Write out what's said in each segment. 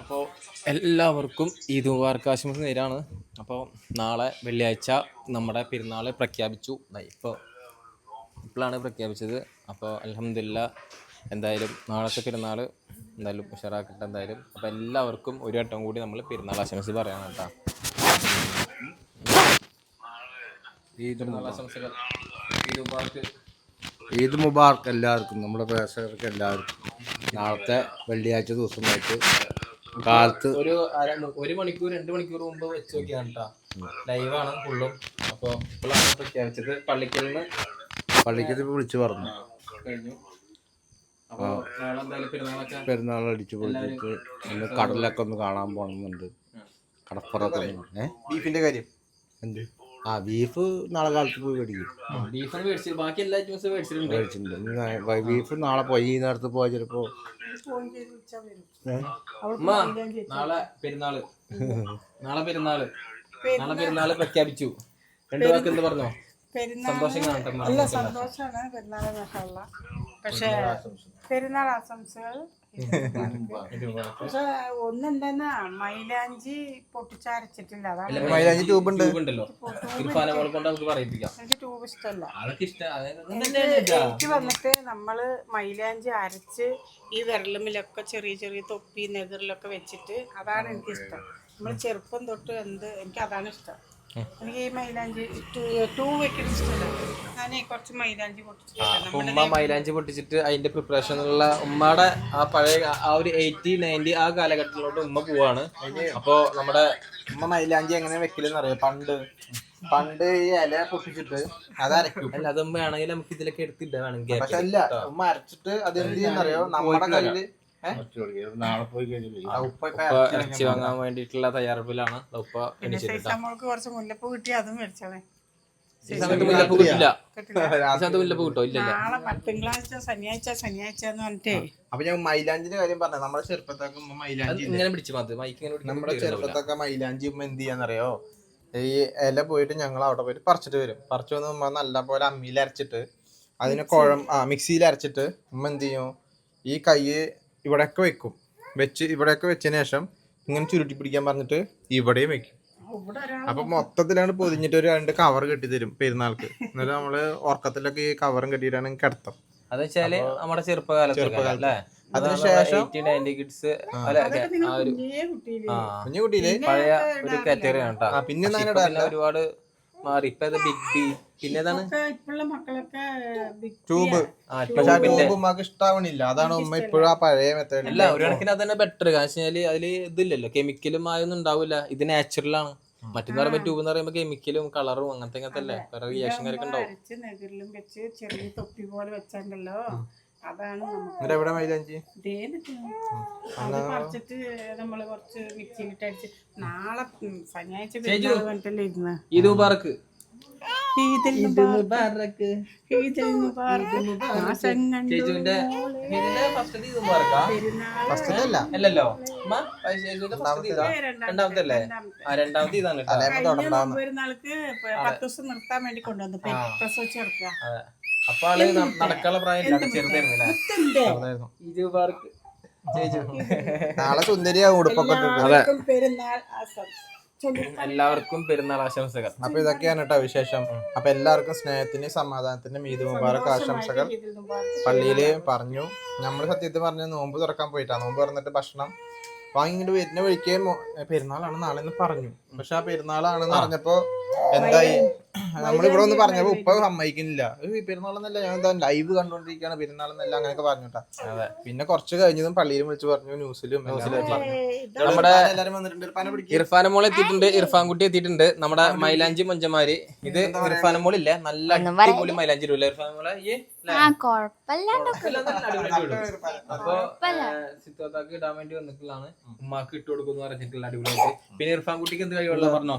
അപ്പോൾ എല്ലാവർക്കും ഈദ് മുബാറക്ക് ആശംസ നേരാണ്. അപ്പോൾ നാളെ വെള്ളിയാഴ്ച നമ്മുടെ പെരുന്നാൾ പ്രഖ്യാപിച്ചു. ഇപ്പോഴാണ് പ്രഖ്യാപിച്ചത്. അപ്പോൾ അൽഹംദുലില്ലാ എന്തായാലും നാളത്തെ പെരുന്നാൾ എന്തായാലും ഉഷാറാക്കട്ടെ എന്തായാലും. അപ്പോൾ എല്ലാവർക്കും ഒരു വട്ടം കൂടി നമ്മൾ പെരുന്നാൾ ആശംസ പറയണം കേട്ടോ. ഈദ് ആശംസകൾ. ഈദ് മുബാറക്ക്. ഈദ് മുബാർക്ക് എല്ലാവർക്കും, നമ്മുടെ പ്രേക്ഷകർക്ക് എല്ലാവർക്കും. നാളത്തെ വെള്ളിയാഴ്ച ദിവസമായിട്ട് കാലത്ത് ഒരു മണിക്കൂർ 2 മണിക്കൂർ മുമ്പ് വെച്ച് നോക്കിയാണ് കേട്ടോ. ലൈവാണ് ഫുള്ളും. അപ്പോൾ ഇപ്പോഴാണ് പ്രഖ്യാപിച്ചത്. പള്ളിക്കൽ വിളിച്ചു പറഞ്ഞു കഴിഞ്ഞു. അപ്പോൾ നാളെ എന്തായാലും പെരുന്നാൾ അടിച്ചു പൊളിച്ചിട്ട് ഒന്ന് കടലൊക്കെ ഒന്ന് കാണാൻ പോകണമെന്നുണ്ട്. കടപ്പുറത്ത് ബീഫിന്റെ കാര്യം എന്ത് ബീഫ് നാളെ കാലത്ത് പോയി മേടിക്കും. ബാക്കി എല്ലാ ഐറ്റംസും മേടിച്ചിട്ടുണ്ട്. ബീഫ് നാളെ പോയി ഈ നേരത്ത് പോയാൽ ചിലപ്പോ നാളെ പെരുന്നാള് പ്രഖ്യാപിച്ചു. രണ്ടു വാക്ക് എന്ത് പറഞ്ഞോ? സന്തോഷമാണ് പെരുന്നാൾ. പക്ഷേ പെരുന്നാൾ ആശംസകൾ. പക്ഷെ ഒന്നുണ്ടെന്നാ മൈലാഞ്ചി പൊട്ടിച്ചരച്ചിട്ടില്ല. അതാണ് മൈലാഞ്ചി ട്യൂബ് എനിക്ക് ട്യൂബ് ഇഷ്ടമല്ല. എനിക്ക് വന്നിട്ട് നമ്മള് മൈലാഞ്ചി അരച്ച് ഈ വിരലുമ്മിലൊക്കെ ചെറിയ ചെറിയ തൊപ്പി നെതിറിലൊക്കെ വെച്ചിട്ട് അതാണ് എനിക്കിഷ്ടം. നമ്മള് ചെറുപ്പം തൊട്ട് എനിക്ക് അതാണ് ഇഷ്ടം. എനിക്ക് ഈ മൈലാഞ്ചി ടൂ വെക്കുന്ന ഇഷ്ടമല്ല. ഞാൻ കുറച്ച് മൈലാഞ്ചി പൊട്ടിച്ചിട്ട് ഉമ്മ മൈലാഞ്ചി പൊട്ടിച്ചിട്ട് അതിന്റെ പ്രിപ്പറേഷനുള്ള ഉമ്മയുടെ ആ പഴയ ആ ഒരു 80, 90 ആ കാലഘട്ടത്തിലോട്ട് ഉമ്മ പോവാണ്. അപ്പൊ നമ്മുടെ ഉമ്മ മൈലാഞ്ചി എങ്ങനെ വെക്കലെന്ന് അറിയാം. പണ്ട് ഈ ഇല പൊട്ടിച്ചിട്ട് അത് അരക്കും. അല്ല അത് ഉമ്മ ആണെങ്കിൽ നമുക്ക് ഇതിലൊക്കെ എടുത്തില്ല വേണമെങ്കിൽ. പക്ഷെ അല്ല, ഉമ്മ അരച്ചിട്ട് അത് എന്ത് ചെയ്യുന്നറിയോ, നമ്മുടെ കയ്യില് നാളെ പോയി ഇറച്ചി വാങ്ങാൻ വേണ്ടിയിട്ടുള്ള തയ്യാറെടുപ്പിലാണ് ഉപ്പ. നമ്മൾക്ക് കുറച്ച് മുല്ലപ്പൂ കിട്ടി, അതും മേടിച്ചോളെ. മുല്ലപ്പൂ കിട്ടില്ല. മുല്ലപ്പൂ കിട്ടോ? ഇല്ല. നാളെ തിങ്കളാഴ്ച ശനിയാഴ്ച എന്ന് പറഞ്ഞിട്ടേ. അപ്പൊ ഞാൻ മൈലാഞ്ചിന്റെ കാര്യം പറഞ്ഞ, നമ്മുടെ ചെറുപ്പത്തൊക്കെ ഉമ്മ മൈലാഞ്ചി ഇങ്ങനെ പിടിച്ചു മൈക്ക്. നമ്മുടെ ചെറുപ്പത്തൊക്കെ മൈലാഞ്ചി ഉമ്മ എന്ത് ചെയ്യാന്നറിയോ, ഈ ഇല പോയിട്ട് ഞങ്ങൾ അവിടെ പോയിട്ട് പറിച്ചിട്ട് വരും. പറിച്ചു വന്ന് ഉമ്മ നല്ല പോലെ അമ്മിയിൽ അരച്ചിട്ട് അതിന് മിക്സിയിൽ അരച്ചിട്ട് ഉമ്മ എന്ത് ചെയ്യും, ഈ കൈ ഇവിടെയൊക്കെ വെക്കും. ഇവിടെയൊക്കെ വെച്ചതിന് ശേഷം ഇങ്ങനെ ചുരുട്ടി പിടിക്കാൻ പറഞ്ഞിട്ട് ഇവിടെയും വെക്കും. അപ്പൊ മൊത്തത്തിലാണ് പൊതിഞ്ഞിട്ട് ഒരു 2 കവർ കെട്ടി തരും പെരുന്നാൾക്ക്. എന്നിട്ട് നമ്മള് ഉറക്കത്തിലൊക്കെ ഈ കവറും കെട്ടിയിട്ടാണ് കിടത്തം. അത് വെച്ചാല് നമ്മുടെ ചെറുപ്പകാലത്ത് അതിനുശേഷം കുഞ്ഞു കുട്ടിയില് പഴയ ഒരു കാറ്റഗറിയാണ് കേട്ടോ. പിന്നെ ഒരുപാട് മാറി. ഇപ്പൊ ബിഗ് ബി, പിന്നെ ട്യൂബ്. പക്ഷെ ആ ട്യൂബ് ഉമ്മക്ക് ഇഷ്ടാവണില്ല. അതാണ് ഉമ്മ ഇപ്പോഴും ആ പഴയ മെത്തേഡ്. അല്ല, ഒരു കണക്കിന് അത് തന്നെ ബെറ്റർ. കാരണം അതില് ഇതില്ലല്ലോ, കെമിക്കലും ആയൊന്നും ഉണ്ടാവില്ല. ഇത് നാച്ചുറൽ ആണ്. മറ്റെന്ന് പറയുമ്പോ ട്യൂബ് എന്ന് പറയുമ്പോ കെമിക്കലും കളറും അങ്ങനത്തെ അല്ലേ വേറെ റിയാക്ഷൻ കാര്യമൊക്കെ ഉണ്ടാവും. ചെറിയ തൊപ്പി പോലെ വെച്ചാണ്ടല്ലോ, അതാണ് എവിടെ മൈലാഞ്ചി പറിച്ചിട്ട് നമ്മള് കുറച്ച് മിക്സിയിലിട്ട് അടിച്ച് നാളെ ശനിയാഴ്ച പറഞ്ഞിട്ടല്ലേ ഇരുന്ന്. ഈദ് മുബാറക്ക്. അല്ലല്ലോ, രണ്ടാമത്തെ അല്ലേ? രണ്ടാമത്തെ ഇതാണ്. പെരുന്നാൾക്ക് 10 ദിവസം നിർത്താൻ വേണ്ടി കൊണ്ടുവന്നു പ്രസവിച്ച് കിടക്കുക. അപ്പൊ ആള് നടക്കാനുള്ള പ്രായം ഇരുന്നായിരുന്നു. ഈദ് മുബാറക്ക്. നാളെ സുന്ദരിയാവും ഉടുപ്പൊക്കെ. പെരുന്നാൾ എല്ലാവർക്കും പെരുന്നാൾ ആശംസകൾ. അപ്പൊ ഇതൊക്കെയാണ് കേട്ടോ വിശേഷം. അപ്പൊ എല്ലാവർക്കും സ്നേഹത്തിന്റെയും സമാധാനത്തിന്റെയും ഈദ് മുബാറക്ക് ആശംസകൾ പള്ളിയില് പറഞ്ഞു. നമ്മള് സത്യത്തിൽ പറഞ്ഞ നോമ്പ് തുറക്കാൻ പോയിട്ടാ. നോമ്പ് തുറന്നിട്ട് ഭക്ഷണം വാങ്ങിട്ട് വരുന്ന വഴിക്ക് പെരുന്നാളാണ് നാളെ എന്ന് പറഞ്ഞു. പക്ഷെ ആ പെരുന്നാളാണെന്ന് പറഞ്ഞപ്പോ എന്തായി, നമ്മളിവിടെ ഒന്ന് പറഞ്ഞപ്പോ ഉപ്പ സമ്മതിക്കുന്നില്ല. പെരുന്നാളെന്നല്ല, ഞാൻ എന്താ ലൈവ് കണ്ടോണ്ടിരിക്കുകയാണ്, പെരുന്നാളെന്നല്ല അങ്ങനെയൊക്കെ പറഞ്ഞിട്ടാ. പിന്നെ കുറച്ച് കഴിഞ്ഞതും പള്ളിയിലും വിളിച്ച് പറഞ്ഞു, ന്യൂസിലും നമ്മുടെ ഇർഫാൻ മോൾ എത്തിയിട്ടുണ്ട്, ഇർഫാൻ കുട്ടി എത്തിയിട്ടുണ്ട്. നമ്മുടെ മൈലാഞ്ചി മഞ്ചമാര്. ഇത് ഇർഫാൻ മോളില്ലേ, നല്ല അടിപൊളി മൈലാഞ്ചി ഇടൂല്ലേ ഇർഫാൻ മോളെ? അപ്പൊ സിത്തോത്താക്ക് ഇടാൻ വേണ്ടി വന്നിട്ടുള്ളതാണ്. ഉമ്മാക്ക് ഇട്ട് കൊടുക്കുന്നു പറഞ്ഞിട്ടുള്ള അടിപൊളിയായിട്ട്. പിന്നെ ഇർഫാൻ കുട്ടിക്ക് എന്ത് കഴിവുള്ള പറഞ്ഞോ?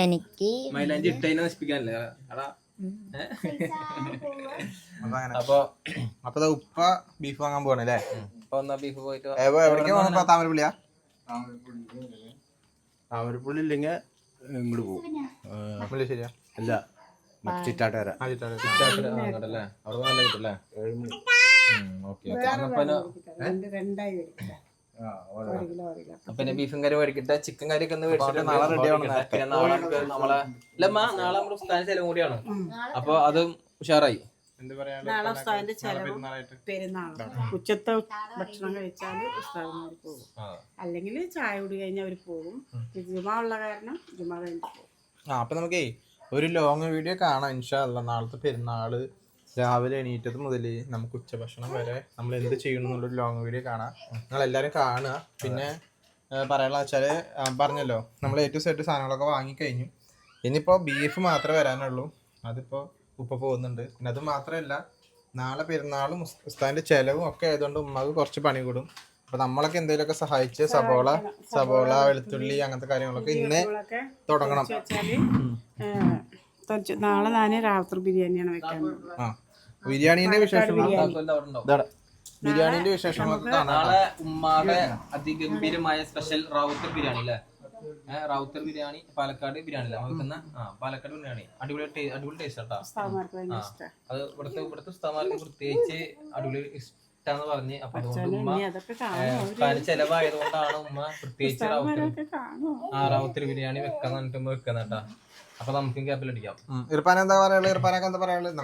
എനിക്ക് മൈലാഞ്ചി ഇട്ടതിനെ നശിപ്പിക്കാനല്ലേ അടാ. അപ്പൊ ഉപ്പ ബീഫ് വാങ്ങാൻ പോകണല്ലേ? അപ്പൊ എന്നാ ബീഫ് പോയിട്ട് താമരപ്പള്ളിയാ? താമരപ്പള്ളി ഇല്ലെങ്കിൽ ഇങ്ങോട്ട് പോകും. ശരിയാ? അല്ല, ചിറ്റാട്ടുകാര. അവിടെ നല്ല കിട്ടല്ലേ? ഓക്കെ. രണ്ടായി വരും. 1 കിലോ 1 കിലോ. അപ്പൊ പിന്നെ ബീഫും കറി മേടിക്കട്ടെ, ചിക്കൻ കറി ഒക്കെ ഒന്ന് മേടിച്ചിട്ട് നാളെ ready ആവണം മേടിക്കട്ടെ. പിന്നെ നാളെ നമുക്ക് നാളെ നാളെ നമ്മുടെ ഉസ്താദിന്റെ ചെലവും കൂടിയാണ്. അപ്പൊ അതും ഉഷാറായി. എന്ത് പറയാ നാളെ ഉസ്താദിന്റെ ചെലവും പെരുന്നാള് ഉച്ചത്തെ ഭക്ഷണം കഴിച്ചാൽ ഉസ്താദിമാർ പോകും, അല്ലെങ്കിൽ ചായ കുടി കഴിഞ്ഞാൽ അവർ പോകും. ജുമ ഉള്ള കാരണം ജുമ കഴിഞ്ഞിട്ട് പോകും. അപ്പൊ നമുക്കേ ഒരു ലോങ് വീഡിയോ കാണാം ഇൻഷാ അല്ലാ. നാളത്തെ പെരുന്നാള് രാവിലെ എണീറ്റത് മുതൽ നമുക്ക് ഉച്ചഭക്ഷണം വരെ നമ്മൾ എന്ത് ചെയ്യണം എന്നുള്ളൊരു ലോങ് വീഡിയോ കാണാം. നിങ്ങൾ എല്ലാവരും കാണുക. പിന്നെ പറയാനുള്ള വെച്ചാൽ പറഞ്ഞല്ലോ നമ്മൾ A to Z സാധനങ്ങളൊക്കെ വാങ്ങിക്കഴിഞ്ഞു. ഇനിയിപ്പോൾ ബീഫ് മാത്രമേ വരാനുള്ളൂ. അതിപ്പോൾ ഉപ്പ പോകുന്നുണ്ട്. പിന്നെ അത് മാത്രമല്ല, നാളെ പെരുന്നാളും ഉസ്താദിന്റെ ചെലവും ഒക്കെ ആയതുകൊണ്ട് ഉമ്മക്ക് കുറച്ച് പണി കൂടും. അപ്പൊ നമ്മളൊക്കെ എന്തെങ്കിലുമൊക്കെ സഹായിച്ച് സബോള വെളുത്തുള്ളി അങ്ങനത്തെ കാര്യങ്ങളൊക്കെ ഇന്ന് തുടങ്ങണം. നാളെ ഞാൻ രാത്രി ബിരിയാണിയാണ് വെക്കാൻ. ബിരിയാണീന്റെ വിശേഷം ബിരിയാണിന്റെ വിശേഷങ്ങളൊക്കെ കാണാം. നാളെ ഉമ്മാടെ അതിഗംഭീരമായ സ്പെഷ്യൽ റാവുത്തർ ബിരിയാണി അല്ലേ? റാവുത്തർ ബിരിയാണി, പാലക്കാട് ബിരിയാണി അല്ലേ വെക്കുന്ന? പാലക്കാട് ബിരിയാണി അടിപൊളി ടേസ്റ്റ് കേട്ടോ. അത് ഇവിടുത്തെ ഉസ്താദന്മാർക്ക് പ്രത്യേകിച്ച് അടിപൊളി ഇഷ്ടാന്ന് പറഞ്ഞ്. അപ്പൊ അതുകൊണ്ട് ഉമ്മ ചെലവായതുകൊണ്ടാണ് ഉമ്മ പ്രത്യേകിച്ച് റാവുത്തർ ബിരിയാണി വെക്കാന്ന് പറഞ്ഞിട്ട് ഉമ്മ വെക്കുന്ന കേട്ടാ. അപ്പൊ നമുക്ക് ക്യാപ്പിലടിക്കാം. ഇർഫാൻ എന്താ പറയാ? ഇർഫാനൊക്കെ എന്താ പറയാനുള്ളത്?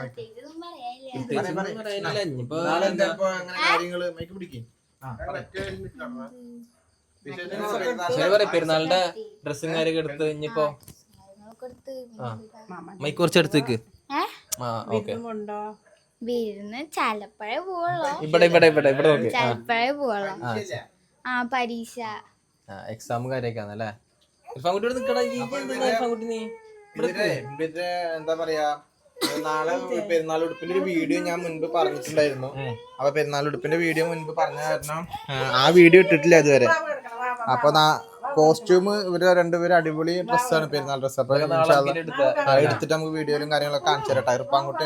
പെരുന്നാളിന്റെ ഡ്രസ്സും കാര്യമൊക്കെ എടുത്ത് ഇനിയിപ്പോ മൈക്ക് കുറച്ച് എടുത്തേക്ക്. വീരുന്ന് ചിലപ്പോഴേ പോവുള്ളൂ. ഇവിടെ ഇവിടെ ഇവിടെ ഇവിടെ നോക്കി. ചിലപ്പോഴേ പോവുള്ളൂ. പരീക്ഷ എക്സാം കാര്യമൊക്കെ ആണല്ലേ? ഇർഫാൻകുട്ടി നിക്കടാ. ഇർഫാൻകുട്ടി നീ എന്താ പറയാ, നാളെ പെരുന്നാൾ ഉടുപ്പിന്റെ ഒരു വീഡിയോ ഞാൻ മുൻപ് പറഞ്ഞിട്ടുണ്ടായിരുന്നു. അപ്പൊ പെരുന്നാൾ ഉടുപ്പിന്റെ വീഡിയോ മുൻപ് പറഞ്ഞ കാരണം ആ വീഡിയോ ഇട്ടിട്ടില്ല ഇതുവരെ. അപ്പൊ കോസ്റ്റ്യൂം ഇവര് രണ്ടുപേരും അടിപൊളി ഡ്രസ്സാണ്, പെരുന്നാൾ ഡ്രസ്സ്. അപ്പൊ എടുത്തിട്ട് നമുക്ക് വീഡിയോയിലും കാര്യങ്ങളൊക്കെ കാണിച്ചു തരട്ടെ. ഇർഫാൻകുട്ടി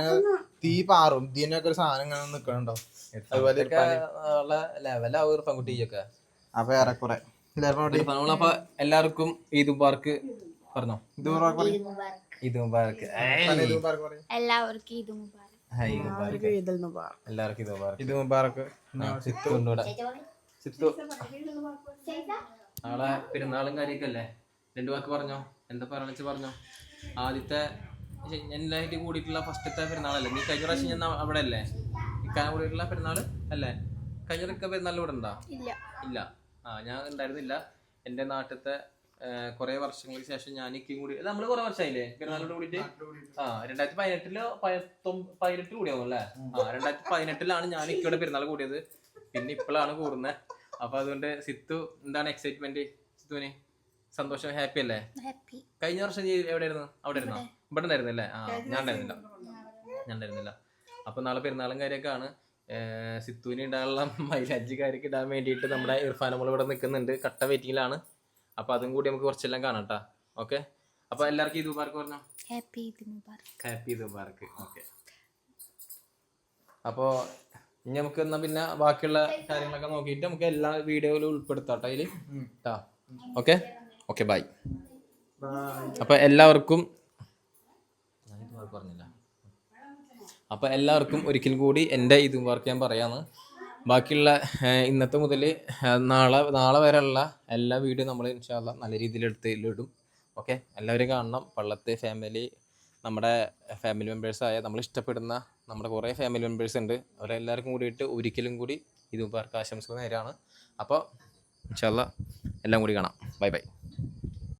തീ പാറും. ഇതിനൊക്കെ ഒരു സാധനം ഇങ്ങനെ നിക്കണുണ്ടോ? അതുപോലെ ലെവലാവും ഇർഫാൻകുട്ടിയൊക്കെ. അപ്പൊ ഏറെക്കുറെ അപ്പൊ എല്ലാവർക്കും ഈദ് മുബാറക്ക് പറഞ്ഞോ. ഈദ് മുബാറക്ക്. എല്ലാവർക്കും ഈദ് മുബാറക്ക്. എല്ലാവർക്കും ഈദ് മുബാറക്ക്. നാളെ പെരുന്നാളും കാര്യമൊക്കെ അല്ലേ? 2 വാക്ക് പറഞ്ഞോ. എന്താ പറയണെന്ന് പറഞ്ഞോ. ആദ്യത്തെ എല്ലായിട്ട് കൂടിയിട്ടുള്ള ഫസ്റ്റത്തെ പെരുന്നാളല്ലേ? നീ കഴിഞ്ഞ പ്രാവശ്യം ഞാൻ അവിടെ അല്ലേ നിൽക്കാൻ കൂടിയിട്ടുള്ള പെരുന്നാള് അല്ലേ? കഴിഞ്ഞ പെരുന്നാളിൽ ഇവിടെ ഉണ്ടോ? ഇല്ല. ഞാൻ ഉണ്ടായിരുന്നില്ല. എൻ്റെ നാട്ടിലത്തെ കുറെ വർഷങ്ങൾക്ക് ശേഷം ഞാൻ ഇക്കും കൂടി നമ്മള് കുറെ വർഷമായില്ലേ പെരുന്നാളോട് കൂടിയിട്ട്? 2018 കൂടിയാവും അല്ലേ? 2018 ഞാൻ ഇക്കയുടെ പെരുന്നാൾ കൂടിയത്. പിന്നെ ഇപ്പോഴാണ് കൂടുന്നത്. അപ്പൊ അതുകൊണ്ട് സിത്തു എന്താണ് എക്സൈറ്റ്മെന്റ്? സിത്തുവിന് സന്തോഷം, ഹാപ്പി അല്ലേ? കഴിഞ്ഞ വർഷം എവിടെയായിരുന്നു? അവിടെ ഇരുന്നോ? ഇവിടെ ഉണ്ടായിരുന്നില്ലേ? ഞാൻ ഉണ്ടായിരുന്നില്ല. അപ്പൊ നാളെ പെരുന്നാളും കാര്യമൊക്കെ ആണ്. സിത്തുവിന് ഇടാനുള്ള മൈലാഞ്ചി കാര്യമൊക്കെ ഇടാൻ വേണ്ടിയിട്ട് നമ്മുടെ ഇർഫാനമ്മൾ ഇവിടെ നിൽക്കുന്നുണ്ട്. കട്ട വെയിറ്റിംഗിലാണ്. അപ്പൊ അതും കൂടി നമുക്ക് കുറച്ചെല്ലാം കാണാം കേട്ടോ. ഓക്കെ. അപ്പൊ എല്ലാവർക്കും ഈദ് മുബാറക്ക് പറഞ്ഞോ. ഹാപ്പി ഈദ് മുബാറക്ക്. ഹാപ്പി ഈദ് മുബാറക്ക്. ഓക്കെ. അപ്പോ ഇനി നമുക്ക് എന്നാ പിന്നെ ബാക്കിയുള്ള കാര്യങ്ങളൊക്കെ നോക്കിയിട്ട് നമുക്ക് എല്ലാ വീഡിയോയിലും ഉൾപ്പെടുത്താം കേട്ടോ അതില്. ഓക്കെ. Okay, bye. അപ്പൊ എല്ലാവർക്കും പറഞ്ഞില്ല. അപ്പൊ എല്ലാവർക്കും ഒരിക്കൽ കൂടി എൻ്റെ ഈദ് മുബാറക്ക് ഞാൻ പറയാന്ന്. ബാക്കിയുള്ള ഇന്നത്തെ മുതൽ നാളെ വരെയുള്ള എല്ലാ വീഡിയോ നമ്മൾ ഇൻഷാ അല്ലാഹ് നല്ല രീതിയിൽ എടുത്തിടും. ഓക്കെ. എല്ലാവരും കാണണം. പള്ളത്തെ ഫാമിലി, നമ്മുടെ ഫാമിലി മെമ്പേഴ്സായ നമ്മൾ ഇഷ്ടപ്പെടുന്ന നമ്മുടെ കുറേ ഫാമിലി മെമ്പേഴ്സ് ഉണ്ട്. അവരെല്ലാവർക്കും കൂടിയിട്ട് ഒരിക്കലും കൂടി ഈദ് മുബാറക്ക് ആശംസകൾ നേരാണ്. അപ്പോൾ ഇൻഷാ അല്ലാഹ് എല്ലാം കൂടി കാണാം. Bye bye.